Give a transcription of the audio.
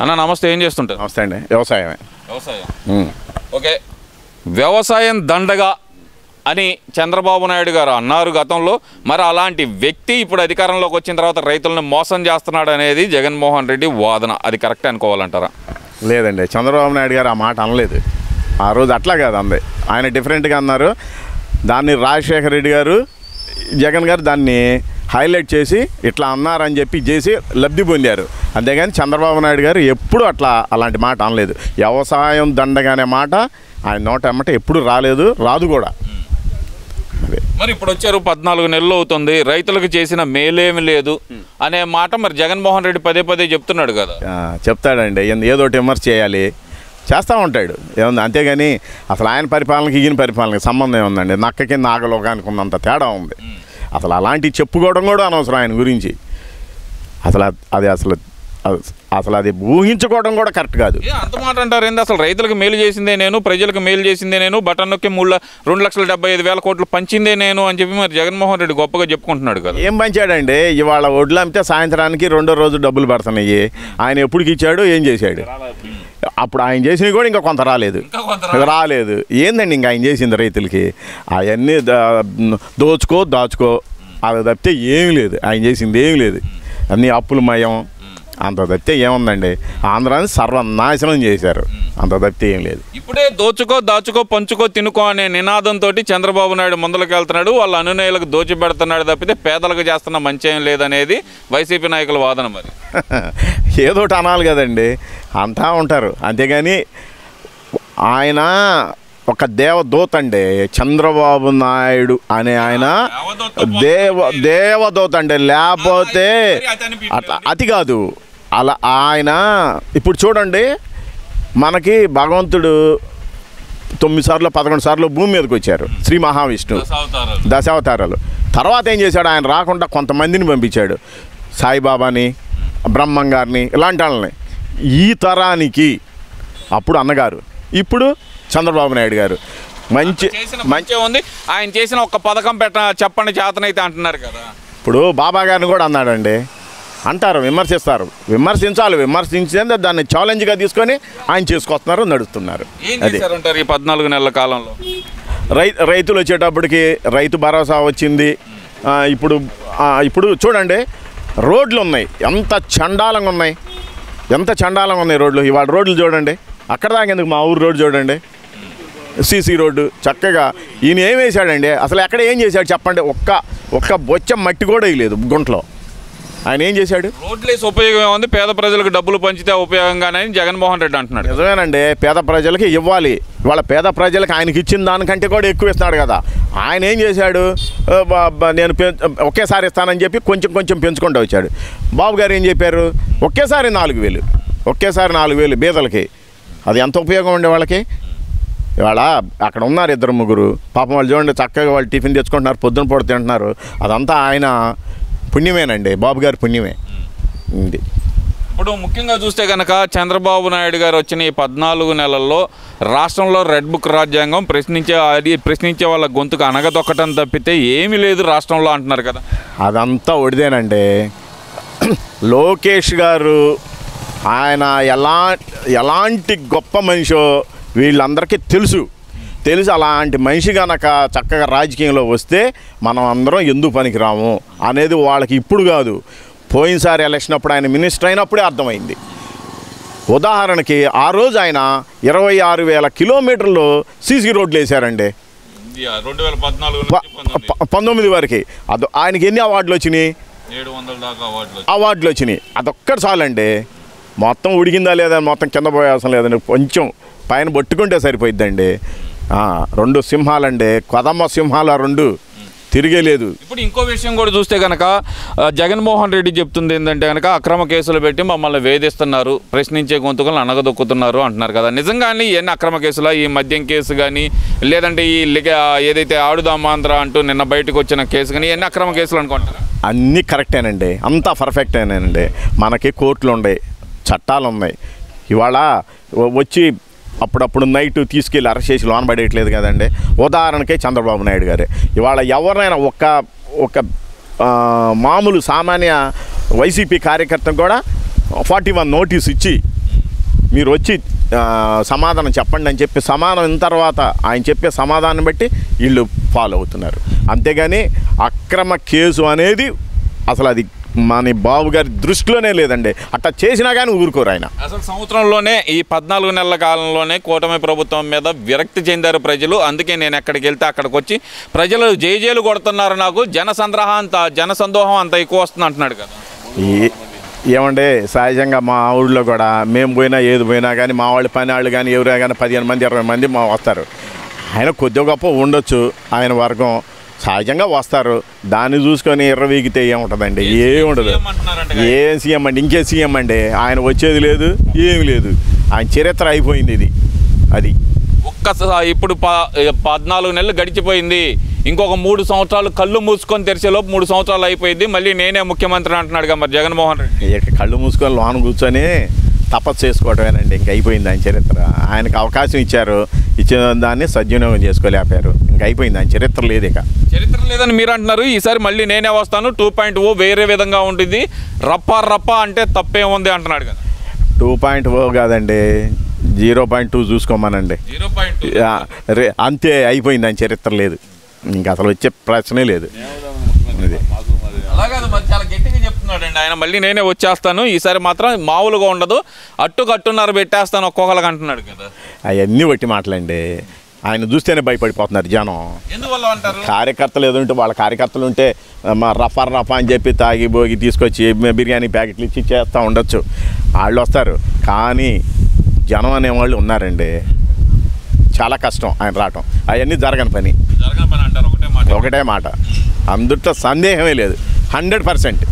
అన్న నమస్తే, ఏం చేస్తుంటారు? నమస్తే అండి. వ్యవసాయం. ఓకే, వ్యవసాయం దండగా అని చంద్రబాబు నాయుడు గారు అన్నారు గతంలో. మరి అలాంటి వ్యక్తి ఇప్పుడు అధికారంలోకి వచ్చిన తర్వాత రైతులను మోసం చేస్తున్నాడు అనేది జగన్మోహన్ రెడ్డి వాదన. అది కరెక్ట్ అనుకోవాలంటారా? లేదండి, చంద్రబాబు నాయుడు గారు ఆ మాట అనలేదు. ఆ రోజు అట్లా కాదు అంది, ఆయన డిఫరెంట్గా అన్నారు. దాన్ని రాజశేఖర రెడ్డి గారు, జగన్ గారు దాన్ని హైలైట్ చేసి ఇట్లా అన్నారని చెప్పి చేసి లబ్ధి పొందారు. అంతేగాని చంద్రబాబు నాయుడు గారు ఎప్పుడు అలాంటి మాట అనలేదు. వ్యవసాయం దండగానే మాట ఆయన నోట ఎమ్మట ఎప్పుడు రాలేదు, రాదు కూడా. మరి ఇప్పుడు వచ్చారు, 14 నెలలు అవుతుంది, రైతులకు చేసిన మేలేమి లేదు అనే మాట మరి జగన్మోహన్ రెడ్డి పదే పదే చెప్తున్నాడు కదా. చెప్తాడండి, ఏదోటి విమర్శ చేయాలి, చేస్తూ ఉంటాడు, ఏముంది. అంతేగాని అసలు ఆయన పరిపాలనకి ఈయన పరిపాలనకి సంబంధం ఏముందండి? నక్క కింద నాగలోకానికి ఉన్నంత తేడా ఉంది. అసలు అలాంటివి చెప్పుకోవడం కూడా అనవసరం ఆయన గురించి. అసలు అది ఊహించుకోవడం కూడా కరెక్ట్ కాదు. అంత మాట అంటారు ఏంది? అసలు రైతులకు మేలు చేసిందే నేను, ప్రజలకు మేలు చేసిందే నేను, బటన్ నొక్కి 2,75,000 కోట్లు పంచిందే నేను అని చెప్పి మరి జగన్మోహన్ రెడ్డి గొప్పగా చెప్పుకుంటున్నాడు కదా. ఏం పంచాడండి? ఇవాళ వడ్లు అమ్మితే సాయంత్రానికి రెండో రోజు డబ్బులు పడుతున్నాయి. ఆయన ఎప్పటికి ఇచ్చాడు, ఏం చేశాడు? అప్పుడు ఆయన చేసినవి కూడా ఇంకా కొంత రాలేదు. ఏందండి ఇంకా ఆయన చేసింది రైతులకి? అవన్నీ దాచుకో అది తప్పితే ఏమీ లేదు. ఆయన చేసింది ఏమీ లేదు, అన్నీ అప్పుల మయం. అంత తప్పితే ఏముందండి? ఆంధ్రాని సర్వనాశనం చేశారు, అంత తప్పితే ఏం లేదు. ఇప్పుడే దాచుకో పంచుకో తినుకో అనే నినాదంతో చంద్రబాబు నాయుడు ముందరికి వెళ్తున్నాడు. వాళ్ళ అనునయులకు దోచిపెడుతున్నాడు తప్పితే పేదలకు చేస్తున్న మంచి ఏం లేదనేది వైసీపీ నాయకుల వాదన. మరి ఏదోటి అనాలి కదండి, అంతా ఉంటారు. అంతేగాని ఆయన ఒక దేవదూత అండి. చంద్రబాబు నాయుడు అనే ఆయన దేవదూత అండి, లేకపోతే అట్లా అతి కాదు. అలా ఆయన ఇప్పుడు చూడండి, మనకి భగవంతుడు 9 సార్లు 11 సార్లు భూమి మీదకి వచ్చారు, శ్రీ మహావిష్ణువు దశావతారాలు. తర్వాత ఏం చేశాడు? ఆయన రాకుండా కొంతమందిని పంపించాడు, సాయిబాబాని, బ్రహ్మంగారిని, ఇలాంటి వాళ్ళని. ఈ తరానికి అప్పుడు అన్నగారు, ఇప్పుడు చంద్రబాబు నాయుడు గారు మంచి ఉంది. ఆయన చేసిన ఒక పథకం చెప్పండి చేతనైతే అంటున్నారు కదా. ఇప్పుడు బాబా గారిని కూడా అన్నాడండి. అంటారు, విమర్శిస్తారు, విమర్శించాలి, విమర్శించేది దాన్ని ఛాలెంజ్గా తీసుకొని ఆయన చేసుకొస్తున్నారు, నడుస్తున్నారు. అది ఈ 14 నెలల కాలంలో రైతులు వచ్చేటప్పటికి రైతు భరోసా వచ్చింది. ఇప్పుడు చూడండి, రోడ్లు ఉన్నాయి, ఎంత చండాలంగా ఉన్నాయి రోడ్లు. ఇవాళ రోడ్లు చూడండి, అక్కడ దాకా ఎందుకు, మా ఊరు రోడ్డు చూడండి, సీసీ రోడ్డు చక్కగా. ఈయన ఏం వేసాడండి? అసలు ఎక్కడ ఏం చేశాడు చెప్పండి? ఒక్క బొచ్చ మట్టి కూడా వేయలేదు గుంటలో. ఆయన ఏం చేశాడు? రోడ్లేసి ఉపయోగం ఏముంది? పేద ప్రజలకు డబ్బులు పంచితే ఉపయోగంగానే జగన్మోహన్ రెడ్డి అంటున్నాడు. నిజమేనండి, పేద ప్రజలకి ఇవ్వాలి. ఇవాళ పేద ప్రజలకు ఆయనకి ఇచ్చిన దానికంటే కూడా ఎక్కువ ఇస్తున్నాడు కదా. ఆయన ఏం చేశాడు? నేను ఒకేసారి ఇస్తానని చెప్పి కొంచెం పెంచుకుంటూ వచ్చాడు. బాబు గారు ఏం చెప్పారు? ఒకేసారి 4,000 బీదలకి. అది ఎంత ఉపయోగం ఉండే వాళ్ళకి? ఇవాళ అక్కడ ఉన్నారు 2-3 పాపం, వాళ్ళు చూడండి చక్కగా వాళ్ళు టిఫిన్ తెచ్చుకుంటున్నారు, పొద్దున పూట తింటున్నారు. అదంతా ఆయన పుణ్యమేనండి, బాబు గారి పుణ్యమే. ఇప్పుడు ముఖ్యంగా చూస్తే కనుక చంద్రబాబు నాయుడు గారు వచ్చిన ఈ 14 నెలల్లో రాష్ట్రంలో రెడ్ బుక్ రాజ్యాంగం ప్రశ్నించే వాళ్ళ గొంతుకు అనగదొక్కటం తప్పితే ఏమీ లేదు రాష్ట్రంలో అంటున్నారు కదా. అదంతా ఒడిదేనండి. లోకేష్ గారు ఆయన ఎలాంటి గొప్ప మనిషో వీళ్ళందరికీ తెలుసు. అలాంటి మనిషి కనుక చక్కగా రాజకీయంలో వస్తే మనం అందరం ఎందుకు పనికిరాము అనేది వాళ్ళకి ఇప్పుడు కాదు, పోయినసారి ఎలక్షన్ అప్పుడు ఆయన మినిస్టర్ అయినప్పుడే అర్థమైంది. ఉదాహరణకి ఆ రోజు ఆయన 26,000 కిలోమీటర్లు సీసీ రోడ్లు వేశారండి 2019 వరకు. ఆయనకి ఎన్ని అవార్డులు వచ్చినాయి? 700 అవార్డులు వచ్చినాయి. అదొక్కటి చాలండి, మొత్తం ఉడిగిందా లేదా, మొత్తం కింద పోయాల్సిన లేదండి, కొంచెం పైన పట్టుకుంటే సరిపోయిద్దండి. 2 సింహాలండి, కదమ్మ సింహాలు, 2 తిరిగేలేదు. ఇప్పుడు ఇంకో విషయం కూడా చూస్తే కనుక జగన్మోహన్ రెడ్డి చెప్తుంది ఏంటంటే కనుక అక్రమ కేసులు పెట్టి మమ్మల్ని వేధిస్తున్నారు, ప్రశ్నించే గొంతుకలను అనగదొక్కుతున్నారు అంటున్నారు కదా. నిజంగానే ఇవన్నీ అక్రమ కేసులా? ఈ మద్యం కేసు కానీ, లేదంటే ఈ ఏదైతే ఆడుదామాంధ్ర అంటూ నిన్న బయటకు వచ్చిన కేసు కానీ, ఇవన్నీ అక్రమ కేసులు అనుకుంటారా? అన్నీ కరెక్టేనండి, అంతా పర్ఫెక్టేనండి. మనకి కోర్టులు ఉన్నాయి, చట్టాలు ఉన్నాయి. ఇవాళ వచ్చి అప్పుడప్పుడు నైట్ తీసుకెళ్ళి అరెస్ట్ చేసి లోన్ పడేయట్లేదు కదండి. ఉదాహరణకే చంద్రబాబు నాయుడు గారే. ఇవాళ ఎవరినైనా ఒక మామూలు సామాన్య వైసీపీ కార్యకర్తను కూడా 41 నోటీస్ ఇచ్చి మీరు వచ్చి సమాధానం చెప్పండి అని చెప్పి సమాధానం తర్వాత ఆయన చెప్పే సమాధానం బట్టి వీళ్ళు ఫాలో అవుతున్నారు. అంతేగాని అక్రమ కేసు అనేది అసలు అది మన బాబు గారి దృష్టిలోనే లేదండి. అట్లా చేసినా కానీ ఊరుకోరు ఆయన. అసలు సంవత్సరంలోనే ఈ 14 నెలల కాలంలోనే కూటమి ప్రభుత్వం మీద విరక్తి చెందారు ప్రజలు. అందుకే నేను ఎక్కడికి వెళ్తే అక్కడికి వచ్చి ప్రజలు జేజేలు కొడుతున్నారు, నాకు జనసందోహం అంత ఎక్కువ వస్తుంది అంటున్నాడు కదా. ఏమంటే సహజంగా మా ఊళ్ళో కూడా మేము పోయినా ఏది పోయినా కానీ మా వాళ్ళు పని వాళ్ళు కానీ ఎవరైనా కానీ 15 మంది 20 మంది మా వస్తారు. ఆయన కొద్దిగా గొప్ప ఉండొచ్చు, ఆయన వర్గం సహజంగా వస్తారు. దాన్ని చూసుకొని ఎర్రవీగితే ఏముంటుందండి? ఏముండదు. ఏం సీఎం అండి, ఇంకే సీఎం అండి. ఆయన వచ్చేది లేదు, ఏమి లేదు. ఆయన చరిత్ర అయిపోయింది ఇది. అది ఒక్కసారి ఇప్పుడు 14 నెలలు గడిచిపోయింది. ఇంకొక 3 సంవత్సరాలు కళ్ళు మూసుకొని తెరిచేలోపు 3 సంవత్సరాలు అయిపోయింది. మళ్ళీ నేనే ముఖ్యమంత్రి అంటున్నాడుగా మరి జగన్మోహన్ రెడ్డి. కళ్ళు మూసుకొని లోన కూర్చొని తపస్సు చేసుకోవటమేనండి. ఇంక అయిపోయింది ఆయన చరిత్ర. ఆయనకు అవకాశం ఇచ్చారు, ఇచ్చిన దాన్ని సద్వినియోగం చేసుకోలేపారు. ఇంక అయిపోయింది, ఆయన చరిత్ర లేదు. ఇక చరిత్ర లేదని మీరు అంటున్నారు. ఈసారి మళ్ళీ నేనే వస్తాను, 2.0 వేరే విధంగా ఉంటుంది, రప్ప అంటే తప్పేముంది అంటున్నాడు కదా. 2.0 కాదండి, 0.2 చూసుకోమనండి. 0.2 అంతే, అయిపోయింది, ఆయన చరిత్ర లేదు. ఇంకా అసలు వచ్చే ప్రశ్నే లేదు. అలాగే మరి చాలా గట్టిగా చెప్తున్నాడండి ఆయన. మళ్ళీ నేనే వచ్చేస్తాను, ఈసారి మాత్రం మామూలుగా ఉండదు, అట్టుకట్టున్నర పెట్టేస్తాను ఒక్కొక్కరికి అంటున్నాడు కదా. అవన్నీ వట్టి మాటలండి. ఆయన చూస్తేనే భయపడిపోతున్నారు జనం. ఎందువల్ల అంటారు? కార్యకర్తలు ఏదో ఉంటే వాళ్ళ కార్యకర్తలు ఉంటే మా రఫా అని చెప్పి తాగి భోగి తీసుకొచ్చి బిర్యానీ ప్యాకెట్లు ఇచ్చి చేస్తూ ఉండొచ్చు, వాళ్ళు వస్తారు. కానీ జనం అనేవాళ్ళు ఉన్నారండి, చాలా కష్టం ఆయన రావటం. అవన్నీ జరగని పని అంటారు. ఒకటే మాట, అందుట్లో సందేహమే లేదు, 100%.